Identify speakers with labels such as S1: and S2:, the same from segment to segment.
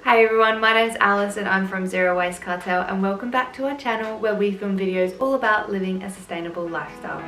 S1: Hi everyone, my name's Alice and I'm from Zero Waste Cartel, and welcome back to our channel where we film videos all about living a sustainable lifestyle.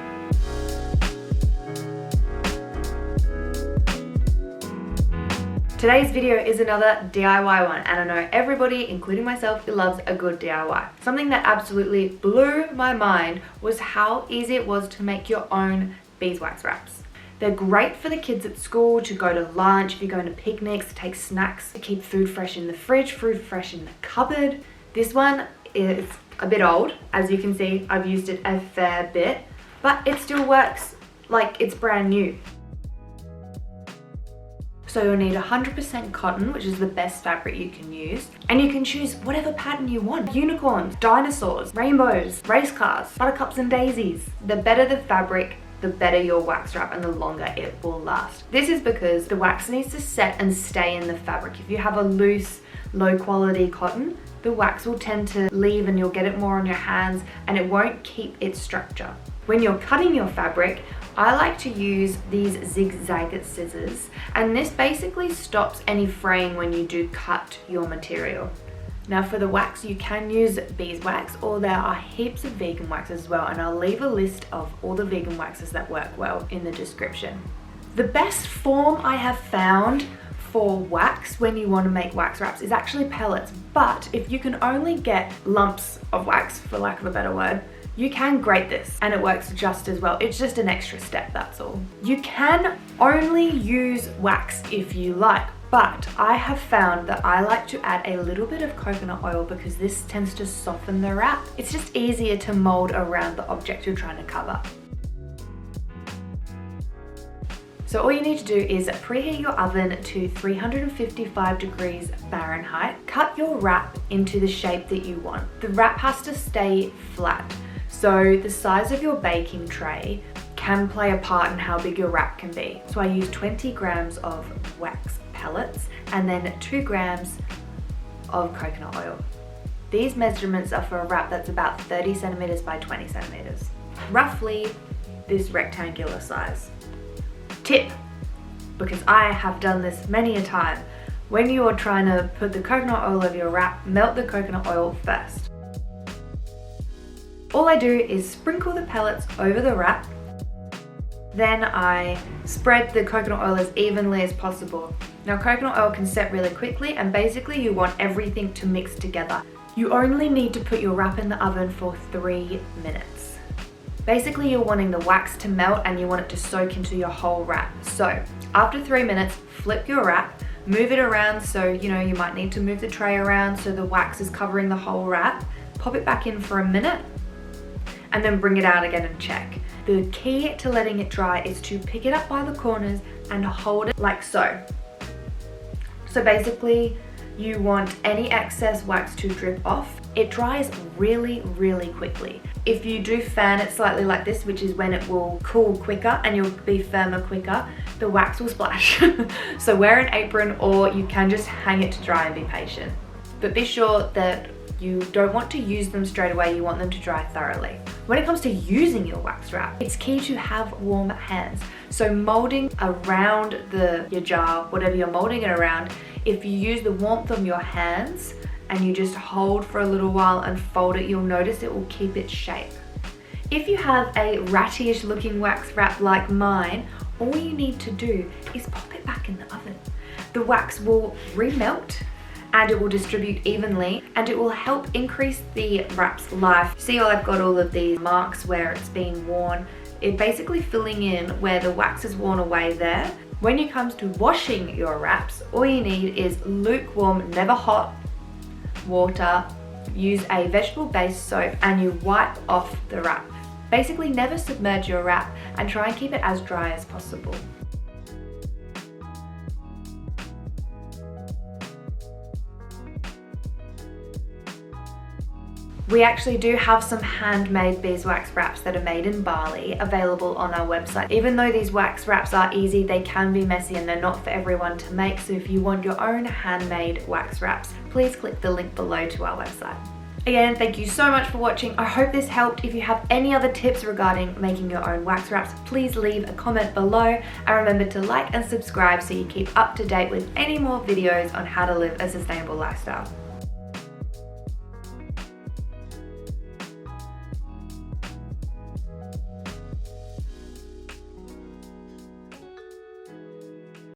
S1: Today's video is another DIY one, and I know everybody, including myself, who loves a good DIY. Something that absolutely blew my mind was how easy it was to make your own beeswax wraps. They're great for the kids at school, to go to lunch, if you're going to picnics, to take snacks, to keep food fresh in the fridge, food fresh in the cupboard. This one is a bit old. As you can see, I've used it a fair bit, but it still works like it's brand new. So you'll need 100% cotton, which is the best fabric you can use. And you can choose whatever pattern you want. Unicorns, dinosaurs, rainbows, race cars, buttercups and daisies. The better the fabric, the better your wax wrap and the longer it will last. This is because the wax needs to set and stay in the fabric. If you have a loose, low quality cotton, the wax will tend to leave and you'll get it more on your hands and it won't keep its structure. When you're cutting your fabric, I like to use these zigzag scissors, and this basically stops any fraying when you do cut your material. Now for the wax, you can use beeswax, or there are heaps of vegan waxes as well, and I'll leave a list of all the vegan waxes that work well in the description. The best form I have found for wax when you want to make wax wraps is actually pellets, but if you can only get lumps of wax, for lack of a better word, you can grate this and it works just as well. It's just an extra step, that's all. You can only use wax if you like, but I have found that I like to add a little bit of coconut oil because this tends to soften the wrap. It's just easier to mold around the object you're trying to cover. So all you need to do is preheat your oven to 355 degrees Fahrenheit. Cut your wrap into the shape that you want. The wrap has to stay flat. So the size of your baking tray can play a part in how big your wrap can be. So I use 20 grams of wax pellets and then 2 grams of coconut oil. These measurements are for a wrap that's about 30 centimeters by 20 centimeters. Roughly this rectangular size. Tip, because I have done this many a time, when you are trying to put the coconut oil over your wrap, melt the coconut oil first. All I do is sprinkle the pellets over the wrap. Then I spread the coconut oil as evenly as possible. Now coconut oil can set really quickly, and basically you want everything to mix together. You only need to put your wrap in the oven for 3 minutes. Basically you're wanting the wax to melt and you want it to soak into your whole wrap. So after 3 minutes, flip your wrap, move it around, so you might need to move the tray around so the wax is covering the whole wrap. Pop it back in for a minute and then bring it out again and check. The key to letting it dry is to pick it up by the corners and hold it like so. So basically you want any excess wax to drip off. It dries really, really quickly. If you do fan it slightly like this, which is when it will cool quicker and you'll be firmer quicker, the wax will splash. So wear an apron, or you can just hang it to dry and be patient. But be sure that you don't want to use them straight away, you want them to dry thoroughly. When it comes to using your wax wrap, it's key to have warm hands. So molding around your jar, whatever you're molding it around, if you use the warmth of your hands and you just hold for a little while and fold it, you'll notice it will keep its shape. If you have a ratty-ish looking wax wrap like mine, all you need to do is pop it back in the oven. The wax will remelt and it will distribute evenly, and it will help increase the wrap's life. See how I've got all of these marks where it's been worn? It's basically filling in where the wax is worn away there. When it comes to washing your wraps, all you need is lukewarm, never hot water. Use a vegetable-based soap and you wipe off the wrap. Basically never submerge your wrap and try and keep it as dry as possible. We actually do have some handmade beeswax wraps that are made in Bali available on our website. Even though these wax wraps are easy, they can be messy and they're not for everyone to make. So if you want your own handmade wax wraps, please click the link below to our website. Again, thank you so much for watching. I hope this helped. If you have any other tips regarding making your own wax wraps, please leave a comment below, and remember to like and subscribe so you keep up to date with any more videos on how to live a sustainable lifestyle.